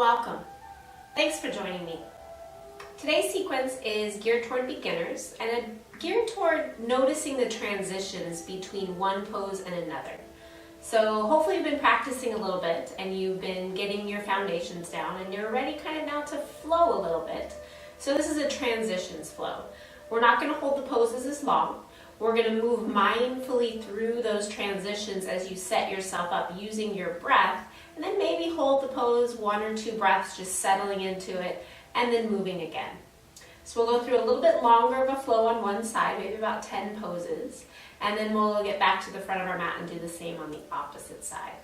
Welcome. Thanks for joining me. Today's sequence is geared toward beginners and geared toward noticing the transitions between one pose and another. So hopefully you've been practicing a little bit and you've been getting your foundations down and you're ready kind of now to flow a little bit. So this is a transitions flow. We're not going to hold the poses as long. We're going to move mindfully through those transitions as you set yourself up using your breath, and then maybe hold the pose 1 or 2 breaths, just settling into it and then moving again. So we'll go through a little bit longer of a flow on one side, maybe about 10 poses, and then we'll get back to the front of our mat and do the same on the opposite side.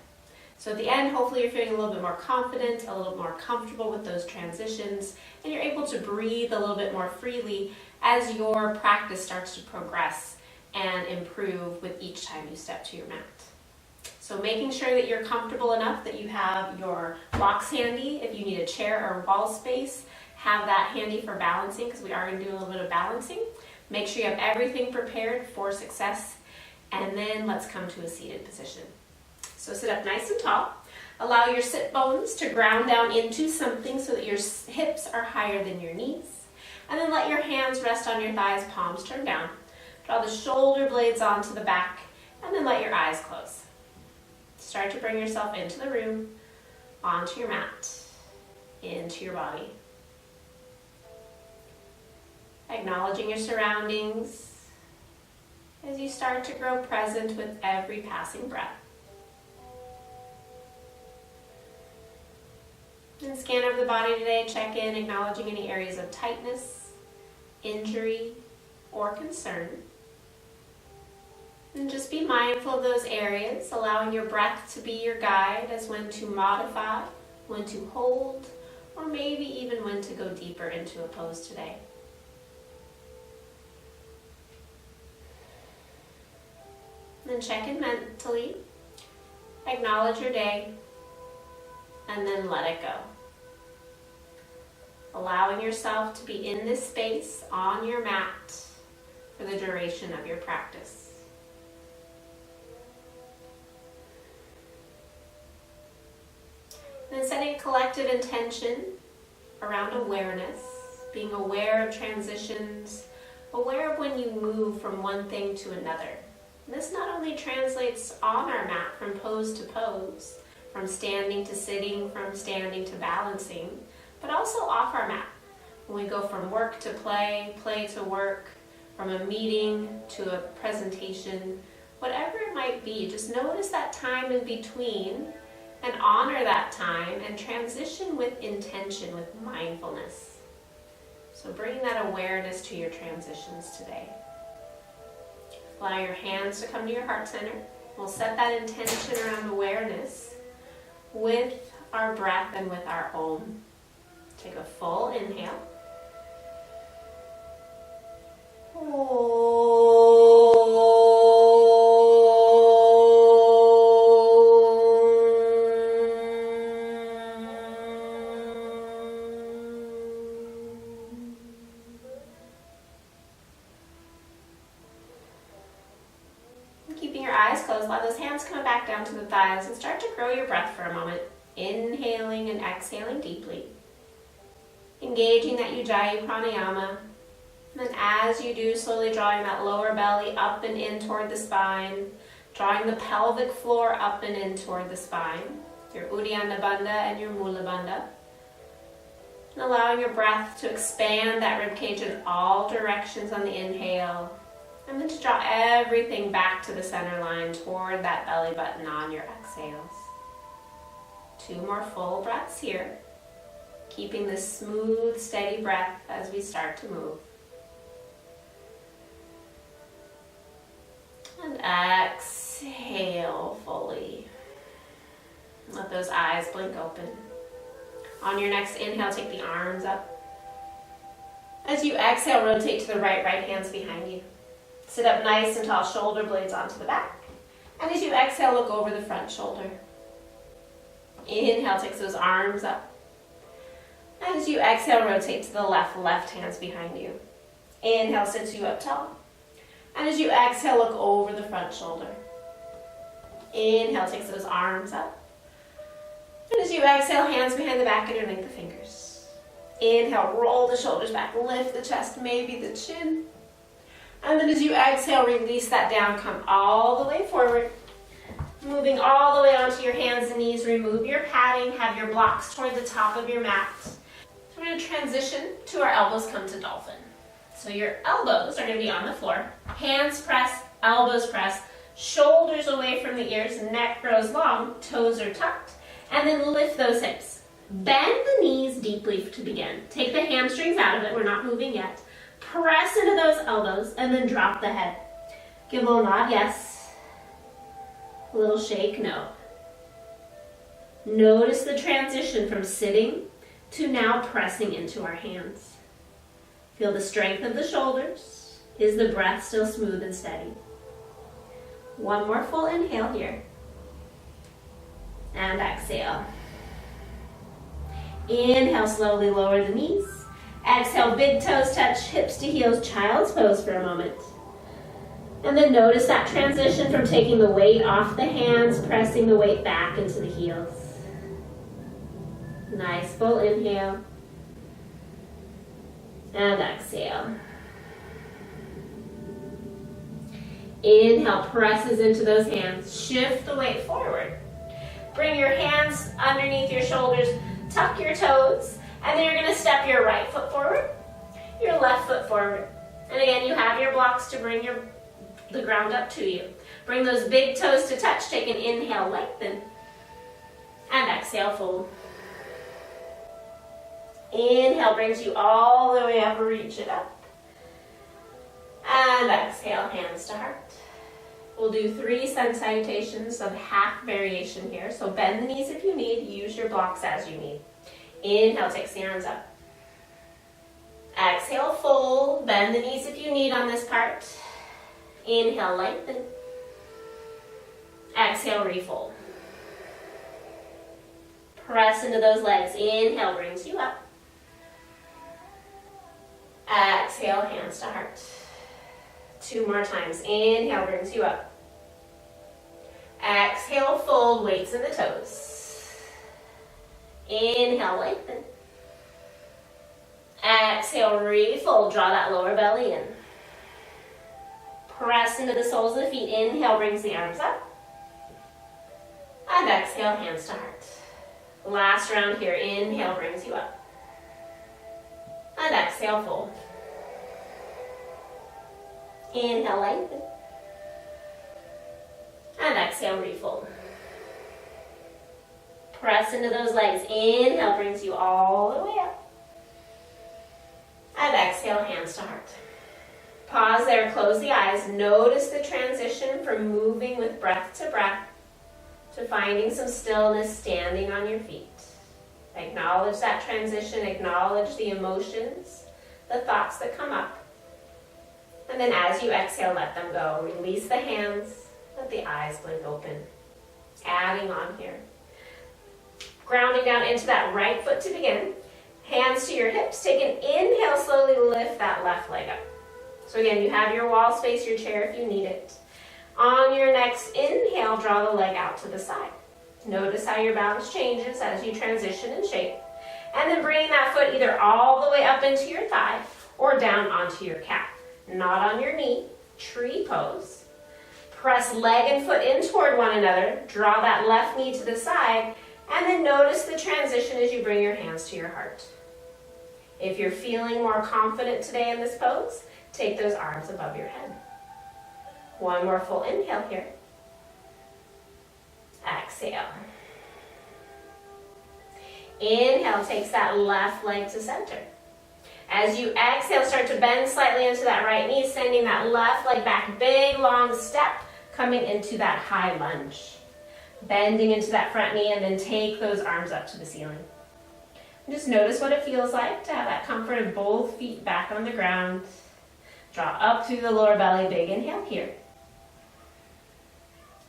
So at the end, hopefully you're feeling a little bit more confident, a little more comfortable with those transitions, and you're able to breathe a little bit more freely as your practice starts to progress and improve with each time you step to your mat. So making sure that you're comfortable enough that you have your blocks handy. If you need a chair or wall space, have that handy for balancing, because we are going to do a little bit of balancing. Make sure you have everything prepared for success, and then let's come to a seated position. So sit up nice and tall. Allow your sit bones to ground down into something so that your hips are higher than your knees. And then let your hands rest on your thighs, palms turned down. Draw the shoulder blades onto the back, and then let your eyes close. Start to bring yourself into the room, onto your mat, into your body. Acknowledging your surroundings as you start to grow present with every passing breath. And scan over the body today, check in, acknowledging any areas of tightness, injury, or concern. And just be mindful of those areas, allowing your breath to be your guide as when to modify, when to hold, or maybe even when to go deeper into a pose today. Then check in mentally, acknowledge your day, and then let it go. Allowing yourself to be in this space on your mat for the duration of your practice. Then setting a collective intention around awareness, being aware of transitions, aware of when you move from one thing to another. And this not only translates on our mat from pose to pose, from standing to sitting, from standing to balancing, but also off our mat. When we go from work to play, play to work, from a meeting to a presentation, whatever it might be, just notice that time in between and honor that time and transition with intention, with mindfulness. So bring that awareness to your transitions today. Allow your hands to come to your heart center. We'll set that intention around awareness with our breath and with our Om. Take a full inhale. Keeping your eyes closed, allow those hands come back down to the thighs and start to grow your breath for a moment. Inhaling and exhaling deeply. Engaging that Ujjayi pranayama. And then as you do, slowly drawing that lower belly up and in toward the spine. Drawing the pelvic floor up and in toward the spine. Your Uddiyana Bandha and your Mula Bandha. And allowing your breath to expand that ribcage in all directions on the inhale. And then to draw everything back to the center line toward that belly button on your exhales. 2 more full breaths here. Keeping this smooth, steady breath as we start to move. And exhale fully. Let those eyes blink open. On your next inhale, take the arms up. As you exhale, rotate to the right hand's behind you. Sit up nice and tall, shoulder blades onto the back. And as you exhale, look over the front shoulder. Inhale, takes those arms up. And as you exhale, rotate to the left hand's behind you. Inhale, sits you up tall. And as you exhale, look over the front shoulder. Inhale, takes those arms up. And As you exhale, hands behind the back underneath the fingers. Inhale, roll the shoulders back, lift the chest, maybe the chin. And then as you exhale, release that down, come all the way forward. Moving all the way onto your hands and knees, remove your padding, have your blocks toward the top of your mat. So we're going to transition to our elbows come to dolphin. So your elbows are going to be on the floor, hands press, elbows press, shoulders away from the ears, neck grows long, toes are tucked, and then lift those hips. Bend the knees deeply to begin. Take the hamstrings out of it, we're not moving yet. Press into those elbows and then drop the head. Give a little nod, yes. A little shake, no. Notice the transition from sitting to now pressing into our hands. Feel the strength of the shoulders. Is the breath still smooth and steady? One more full inhale here. And exhale. Inhale, slowly lower the knees. Exhale, big toes touch, hips to heels, child's pose for a moment. And then notice that transition from taking the weight off the hands, pressing the weight back into the heels. Nice full inhale. And exhale. Inhale, presses into those hands. Shift the weight forward. Bring your hands underneath your shoulders, tuck your toes, and then you're going to step your right foot forward, your left foot forward. And again, you have your blocks to bring the ground up to you. Bring those big toes to touch. Take an inhale, lengthen. And exhale, fold. Inhale brings you all the way up, reach it up. And exhale, hands to heart. We'll do 3 sun salutations of half variation here. So bend the knees if you need, use your blocks as you need. Inhale, takes the arms up. Exhale, fold. Bend the knees if you need on this part. Inhale, lengthen. Exhale, refold. Press into those legs. Inhale brings you up. Exhale, hands to heart. 2 more times. Inhale brings you up. Exhale, fold, weights in the toes. Inhale, lengthen. Exhale, refold, draw that lower belly in. Press into the soles of the feet. Inhale brings the arms up. And exhale, hands to heart. Last round here. Inhale brings you up. And exhale, fold. Inhale, lengthen. And exhale, refold. Press into those legs. Inhale brings you all the way up. And exhale, hands to heart. Pause there, close the eyes. Notice the transition from moving with breath to breath to finding some stillness standing on your feet. Acknowledge that transition, acknowledge the emotions, the thoughts that come up. And then as you exhale, let them go. Release the hands, let the eyes blink open. Adding on here. Grounding down into that right foot to begin. Hands to your hips. Take an inhale, slowly lift that left leg up. So again, you have your wall space, your chair if you need it. On your next inhale, draw the leg out to the side. Notice how your balance changes as you transition in shape. And then bring that foot either all the way up into your thigh or down onto your calf. Not on your knee, tree pose. Press leg and foot in toward one another. Draw that left knee to the side. And then notice the transition as you bring your hands to your heart. If you're feeling more confident today in this pose, take those arms above your head. One more full inhale here. Exhale. Inhale takes that left leg to center. As you exhale, start to bend slightly into that right knee, sending that left leg back, big long step, coming into that high lunge. Bending into that front knee and then take those arms up to the ceiling. And just notice what it feels like to have that comfort of both feet back on the ground. Draw up through the lower belly, big inhale here.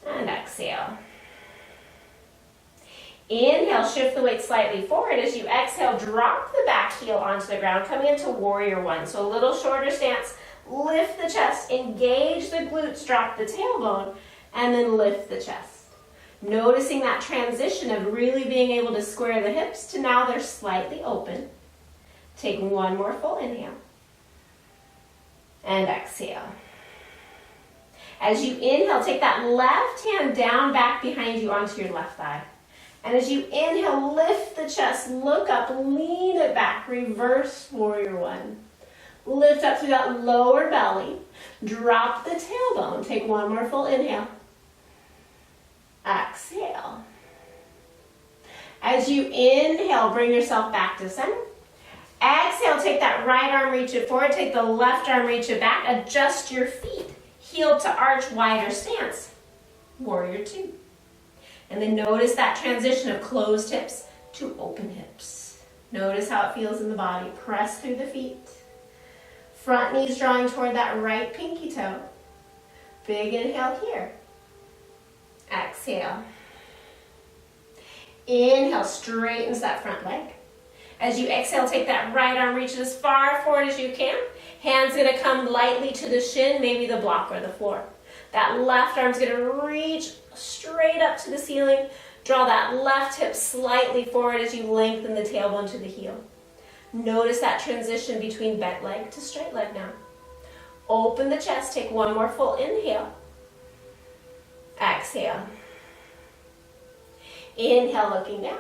And exhale. Inhale, shift the weight slightly forward. As you exhale, drop the back heel onto the ground, coming into warrior one. So a little shorter stance. Lift the chest, engage the glutes, drop the tailbone, and then lift the chest. Noticing that transition of really being able to square the hips to now they're slightly open. Take one more full inhale. And exhale. As you inhale, take that left hand down back behind you onto your left thigh. And as you inhale, lift the chest, look up, lean it back, reverse warrior one. Lift up through that lower belly, drop the tailbone, take one more full inhale. Exhale. As you inhale, bring yourself back to center. Exhale, take that right arm, reach it forward, take the left arm, reach it back, adjust your feet, heel to arch, wider stance, warrior two. And then notice that transition of closed hips to open hips. Notice how it feels in the body. Press through the feet. Front knees drawing toward that right pinky toe. Big inhale here. Exhale. Inhale, straightens that front leg. As you exhale, take that right arm, reach it as far forward as you can. Hand's gonna come lightly to the shin, maybe the block or the floor. That left arm's gonna reach straight up to the ceiling. Draw that left hip slightly forward as you lengthen the tailbone to the heel. Notice that transition between bent leg to straight leg now. Open the chest, take one more full inhale. Exhale. Inhale, looking down.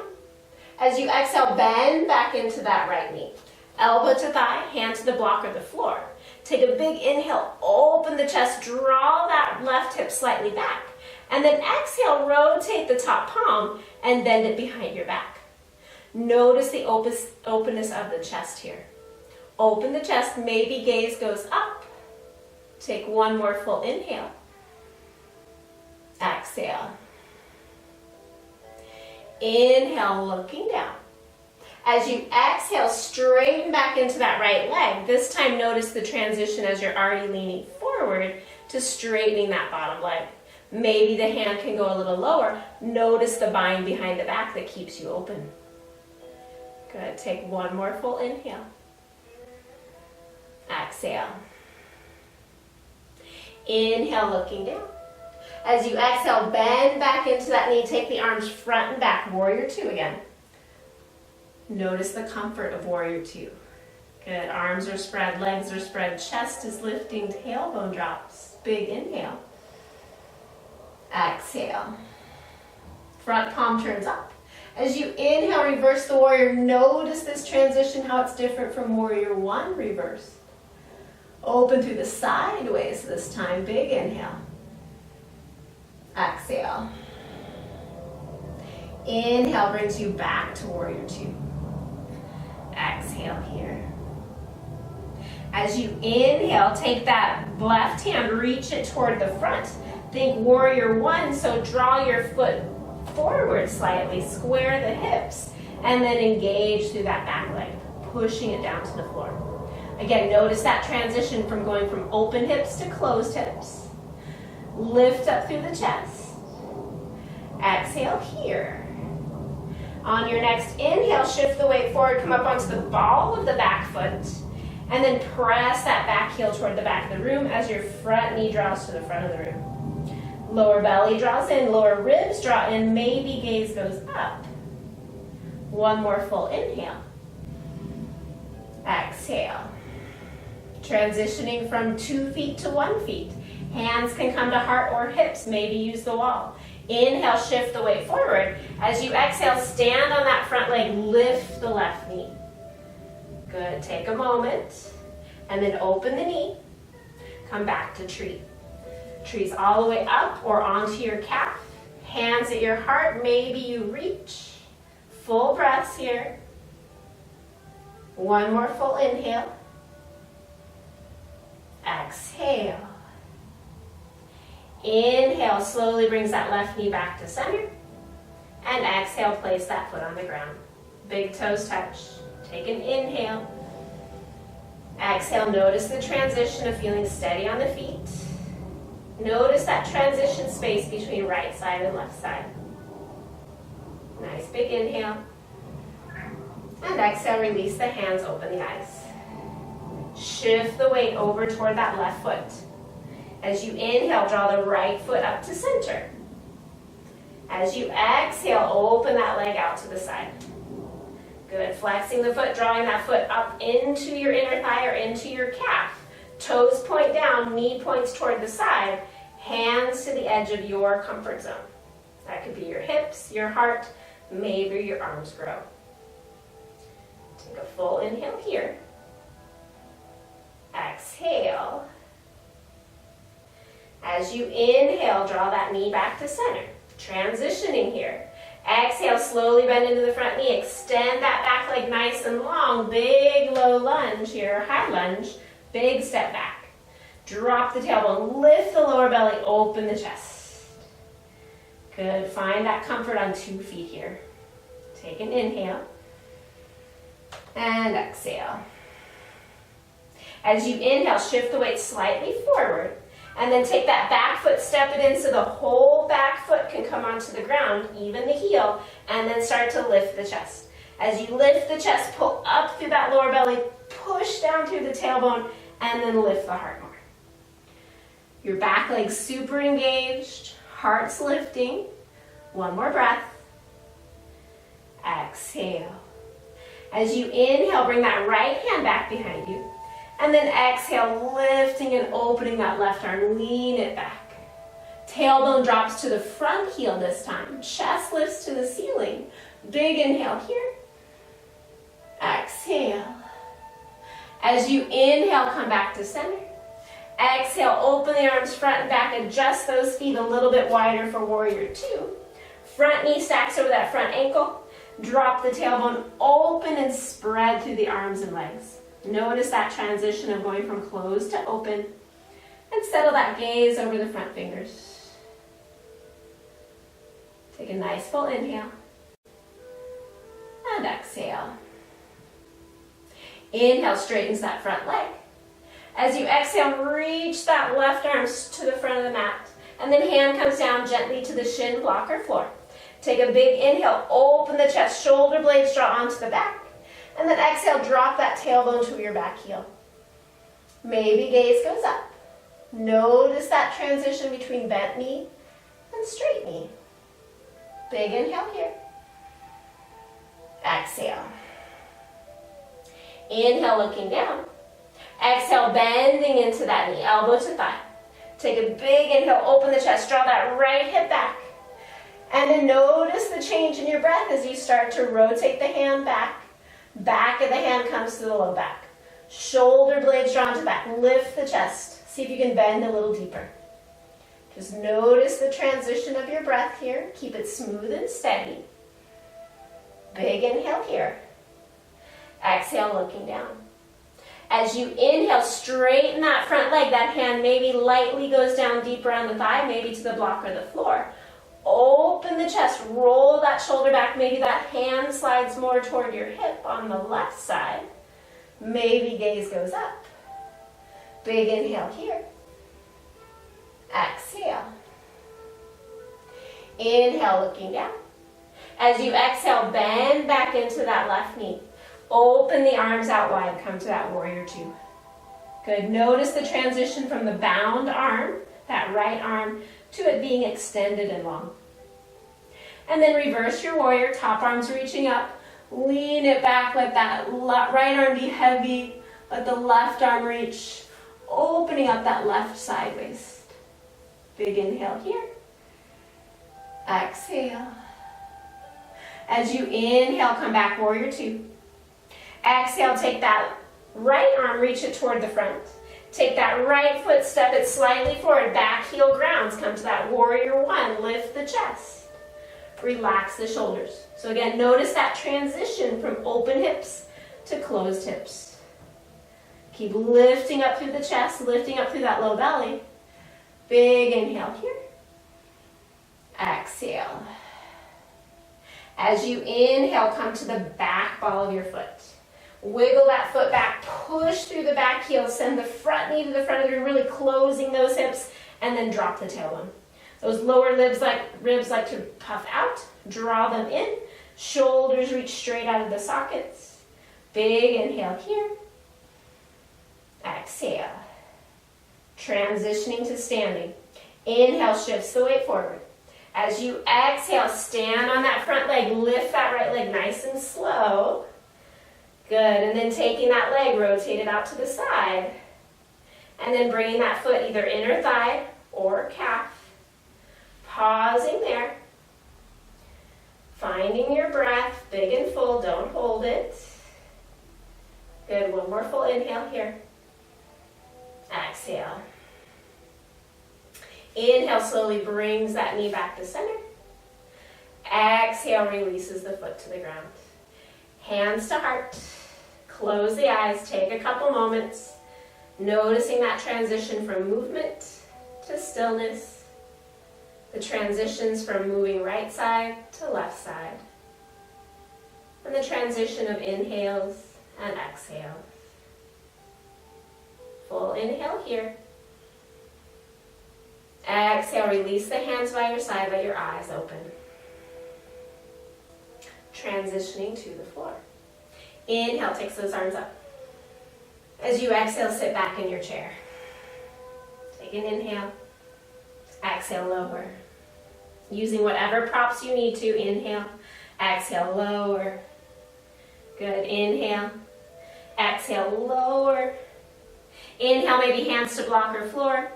As you exhale, bend back into that right knee. Elbow to thigh, hand to the block or the floor. Take a big inhale, open the chest, draw that left hip slightly back. And then exhale, rotate the top palm and bend it behind your back. Notice the openness of the chest here. Open the chest, maybe gaze goes up. Take one more full inhale. Exhale. Inhale, looking down. As you exhale, straighten back into that right leg. This time, notice the transition as you're already leaning forward to straightening that bottom leg. Maybe the hand can go a little lower. Notice the bind behind the back that keeps you open. Good. Take one more full inhale. Exhale. Inhale, looking down. As you exhale, bend back into that knee. Take the arms front and back. Warrior two again. Notice the comfort of warrior two. Good. Arms are spread, legs are spread, chest is lifting, tailbone drops. Big inhale. Exhale. Front palm turns up. As you inhale, reverse the warrior. Notice this transition, how it's different from warrior one, reverse. Open through the sideways this time. Big inhale. Exhale. Inhale brings you back to warrior two. Exhale here. As you inhale, take that left hand, reach it toward the front. Think warrior one, so draw your foot forward slightly, square the hips, and then engage through that back leg, pushing it down to the floor. Again, notice that transition from going from open hips to closed hips. Lift up through the chest. Exhale here. On your next inhale, shift the weight forward, come up onto the ball of the back foot, and then press that back heel toward the back of the room as your front knee draws to the front of the room. Lower belly draws in, lower ribs draw in, maybe gaze goes up. One more full inhale. Exhale. Transitioning from 2 feet to 1 foot. Hands can come to heart or hips, maybe use the wall. Inhale, shift the weight forward. As you exhale, stand on that front leg, lift the left knee. Good, take a moment, and then open the knee. Come back to tree. Trees all the way up or onto your calf. Hands at your heart, maybe you reach. Full breaths here. One more full inhale. Exhale. Inhale, slowly brings that left knee back to center. And exhale, place that foot on the ground. Big toes touch. Take an inhale. Exhale, notice the transition of feeling steady on the feet. Notice that transition space between right side and left side. Nice big inhale. And exhale, release the hands, open the eyes. Shift the weight over toward that left foot. As you inhale, draw the right foot up to center. As you exhale, open that leg out to the side. Good, flexing the foot, drawing that foot up into your inner thigh or into your calf. Toes point down, knee points toward the side, hands to the edge of your comfort zone. That could be your hips, your heart, maybe your arms grow. Take a full inhale here. Exhale. As you inhale, draw that knee back to center. Transitioning here. Exhale, slowly bend into the front knee. Extend that back leg nice and long. Big low lunge here, high lunge. Big step back. Drop the tailbone, lift the lower belly, open the chest. Good, find that comfort on 2 feet here. Take an inhale. And exhale. As you inhale, shift the weight slightly forward. And then take that back foot, step it in so the whole back foot can come onto the ground, even the heel, and then start to lift the chest. As you lift the chest, pull up through that lower belly, push down through the tailbone, and then lift the heart more. Your back leg's super engaged, heart's lifting. One more breath. Exhale. As you inhale, bring that right hand back behind you. And then exhale, lifting and opening that left arm, lean it back. Tailbone drops to the front heel this time. Chest lifts to the ceiling. Big inhale here. Exhale. As you inhale, come back to center. Exhale, open the arms front and back. Adjust those feet a little bit wider for warrior 2. Front knee stacks over that front ankle. Drop the tailbone, open and spread through the arms and legs. Notice that transition of going from closed to open, and settle that gaze over the front fingers. Take a nice full inhale, and exhale. Inhale, straightens that front leg. As you exhale, reach that left arm to the front of the mat, and then hand comes down gently to the shin block or floor. Take a big inhale, open the chest, shoulder blades draw onto the back. And then exhale, drop that tailbone to your back heel. Maybe gaze goes up. Notice that transition between bent knee and straight knee. Big inhale here. Exhale. Inhale, looking down. Exhale, bending into that knee, elbow to thigh. Take a big inhale, open the chest, draw that right hip back. And then notice the change in your breath as you start to rotate the hand back. Back of the hand comes to the low back. Shoulder blades drawn to back. Lift the chest. See if you can bend a little deeper. Just notice the transition of your breath here. Keep it smooth and steady. Big inhale here. Exhale, looking down. As you inhale, straighten that front leg. That hand maybe lightly goes down deeper on the thigh, maybe to the block or the floor. Open the chest, roll that shoulder back. Maybe that hand slides more toward your hip on the left side. Maybe gaze goes up. Big inhale here. Exhale. Inhale, looking down. As you exhale, bend back into that left knee. Open the arms out wide, come to that warrior 2. Good, notice the transition from the bound arm, that right arm, to it being extended and long. And then reverse your warrior, top arms reaching up. Lean it back, let that right arm be heavy. Let the left arm reach, opening up that left side waist. Big inhale here. Exhale. As you inhale, come back, warrior 2. Exhale, take that right arm, reach it toward the front. Take that right foot, step it slightly forward, back heel grounds, come to that warrior 1, lift the chest. Relax the shoulders. So again, notice that transition from open hips to closed hips. Keep lifting up through the chest, lifting up through that low belly. Big inhale here. Exhale. As you inhale, come to the back ball of your foot. Wiggle that foot back, push through the back heel, send the front knee to the front of you, really closing those hips, and then drop the tailbone. Those lower ribs like to puff out, draw them in, shoulders reach straight out of the sockets. Big inhale here. Exhale. Transitioning to standing. Inhale, shifts the weight forward. As you exhale, stand on that front leg, lift that right leg nice and slow. Good, and then taking that leg, rotate it out to the side. And then bringing that foot either inner thigh or calf. Pausing there. Finding your breath, big and full, don't hold it. Good, one more full inhale here. Exhale. Inhale, slowly brings that knee back to center. Exhale, releases the foot to the ground. Hands to heart. Close the eyes, take a couple moments, noticing that transition from movement to stillness. The transitions from moving right side to left side. And the transition of inhales and exhales. Full inhale here. Exhale, release the hands by your side, let your eyes open. Transitioning to the floor. Inhale, takes those arms up. As you exhale, sit back in your chair. Take an inhale. Exhale, lower. Using whatever props you need to. Inhale. Exhale, lower. Good. Inhale. Exhale, lower. Inhale, maybe hands to block or floor.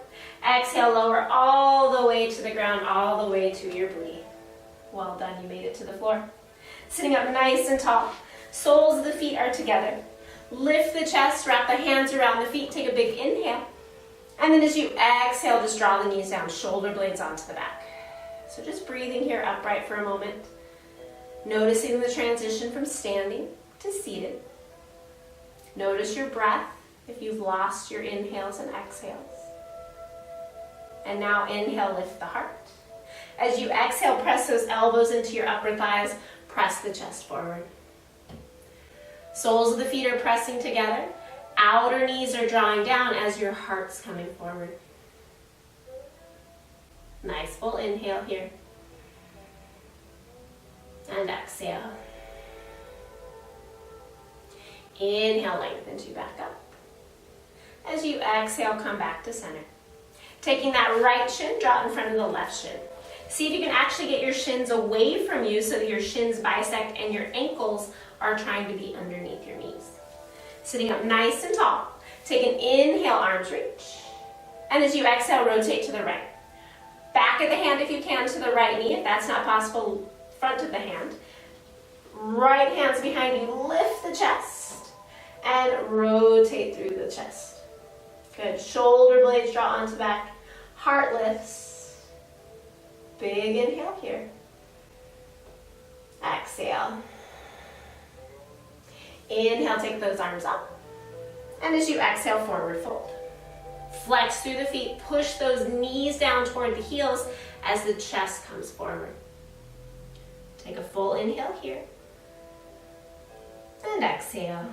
Exhale, lower all the way to the ground, all the way to your belly. Well done, you made it to the floor. Sitting up nice and tall. Soles of the feet are together. Lift the chest, wrap the hands around the feet, take a big inhale. And then as you exhale, just draw the knees down, shoulder blades onto the back. So just breathing here upright for a moment. Noticing the transition from standing to seated. Notice your breath if you've lost your inhales and exhales. And now inhale, lift the heart. As you exhale, press those elbows into your upper thighs, press the chest forward. Soles of the feet are pressing together. Outer knees are drawing down as your heart's coming forward. Nice full inhale here. And exhale. Inhale, lengthens you back up. As you exhale, come back to center. Taking that right shin, draw it in front of the left shin. See if you can actually get your shins away from you so that your shins bisect and your ankles are trying to be underneath your knees. Sitting up nice and tall. Take an inhale, arms reach. And as you exhale, rotate to the right. Back of the hand if you can to the right knee. If that's not possible, front of the hand. Right hand's behind you. Lift the chest. And rotate through the chest. Good. Shoulder blades draw onto the back. Heart lifts. Big inhale here. Exhale. Inhale, take those arms up. And as you exhale, forward fold. Flex through the feet. Push those knees down toward the heels as the chest comes forward. Take a full inhale here. And exhale.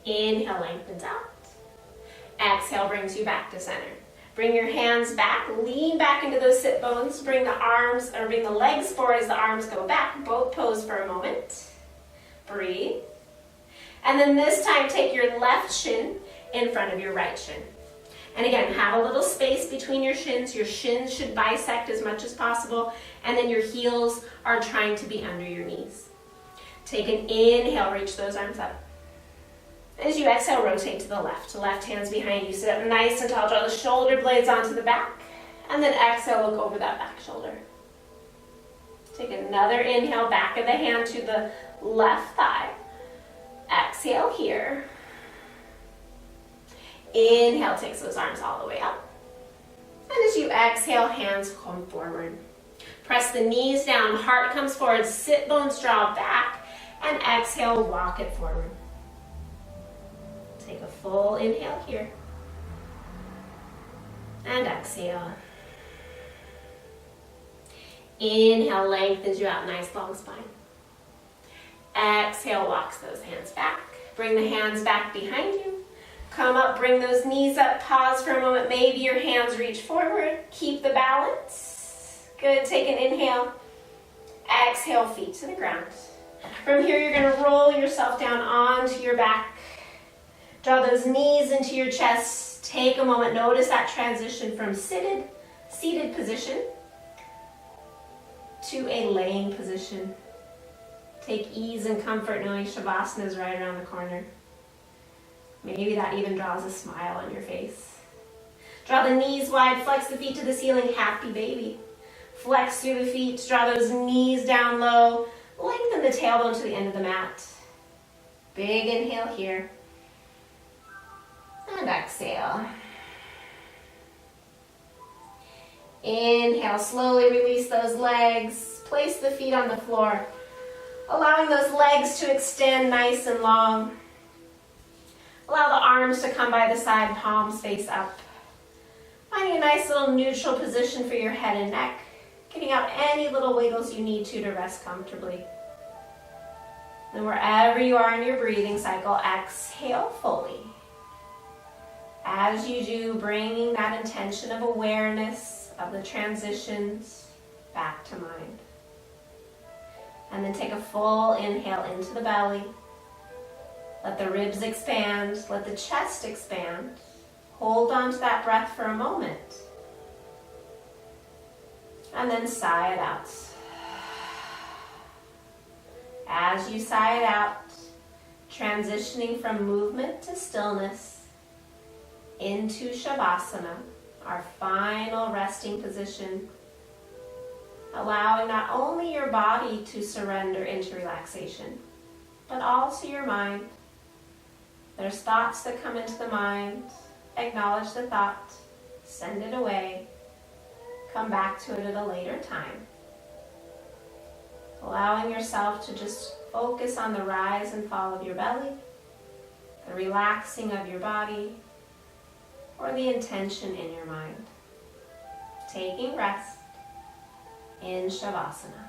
Inhale, lengthens out. Exhale brings you back to center. Bring your hands back, lean back into those sit bones. Bring the arms, or bring the legs forward as the arms go back. Both pose for a moment. Breathe. And then this time take your left shin in front of your right shin. And again, have a little space between your shins. Your shins should bisect as much as possible. And then your heels are trying to be under your knees. Take an inhale, reach those arms up. As you exhale, rotate to the left. Left hand's behind you. Sit up nice and tall. Draw the shoulder blades onto the back. And then exhale, look over that back shoulder. Take another inhale, back of the hand to the left thigh. Exhale here. Inhale, takes those arms all the way up. And as you exhale, hands come forward. Press the knees down, heart comes forward, sit bones draw back, and exhale, walk it forward. Take a full inhale here. And exhale. Inhale, lengthens you out, nice long spine. Exhale, walks those hands back. Bring the hands back behind you. Come up, bring those knees up, pause for a moment. Maybe your hands reach forward. Keep the balance. Good, take an inhale. Exhale, feet to the ground. From here, you're gonna roll yourself down onto your back. Draw those knees into your chest. Take a moment, notice that transition from seated seated position to a laying position. Take ease and comfort knowing Shavasana is right around the corner. Maybe that even draws a smile on your face. Draw the knees wide, flex the feet to the ceiling, happy baby. Flex through the feet, draw those knees down low, lengthen the tailbone to the end of the mat. Big inhale here. And exhale. Inhale, slowly release those legs. Place the feet on the floor, allowing those legs to extend nice and long. Allow the arms to come by the side, palms face up. Finding a nice little neutral position for your head and neck. Getting out any little wiggles you need to rest comfortably. Then wherever you are in your breathing cycle, exhale fully. As you do, bringing that intention of awareness of the transitions back to mind. And then take a full inhale into the belly. Let the ribs expand, let the chest expand. Hold on to that breath for a moment. And then sigh it out. As you sigh it out, transitioning from movement to stillness into Shavasana, our final resting position, allowing not only your body to surrender into relaxation, but also your mind. There's thoughts that come into the mind. Acknowledge the thought, send it away, come back to it at a later time. Allowing yourself to just focus on the rise and fall of your belly, the relaxing of your body, or the intention in your mind. Taking rest in Shavasana.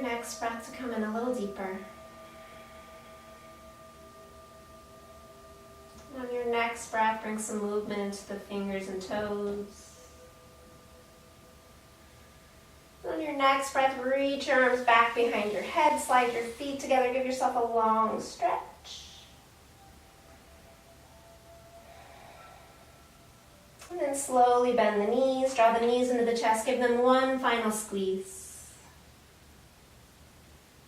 Next breath to come in a little deeper. And on your next breath, bring some movement into the fingers and toes. And on your next breath, reach your arms back behind your head, slide your feet together, give yourself a long stretch. And then slowly bend the knees, draw the knees into the chest, give them one final squeeze.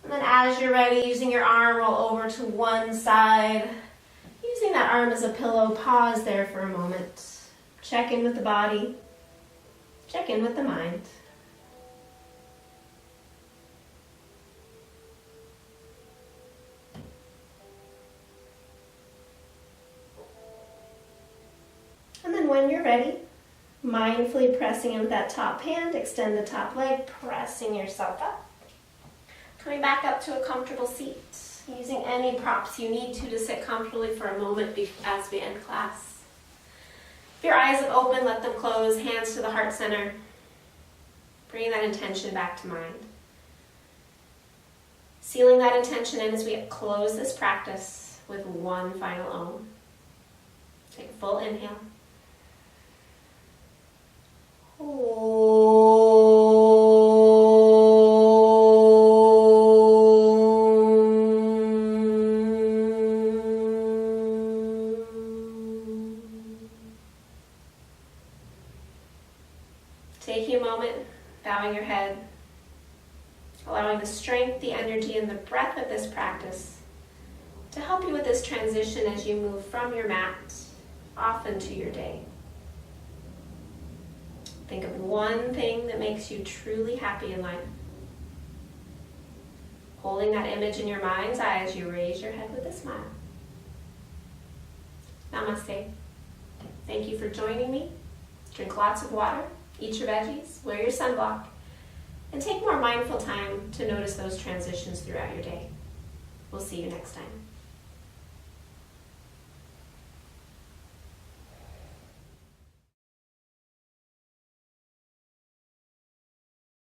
And then as you're ready, using your arm, roll over to one side. Using that arm as a pillow, pause there for a moment. Check in with the body. Check in with the mind. And when you're ready, mindfully pressing in with that top hand, extend the top leg, pressing yourself up. Coming back up to a comfortable seat, using any props you need to sit comfortably for a moment as we end class. If your eyes have opened, let them close, hands to the heart center. Bringing that intention back to mind. Sealing that intention in as we close this practice with one final Om. Take a full inhale. Taking a moment, bowing your head, allowing the strength, the energy, and the breath of this practice to help you with this transition as you move from your mat off into your day. Think of one thing that makes you truly happy in life. Holding that image in your mind's eye as you raise your head with a smile. Namaste. Thank you for joining me. Drink lots of water, eat your veggies, wear your sunblock, and take more mindful time to notice those transitions throughout your day. We'll see you next time.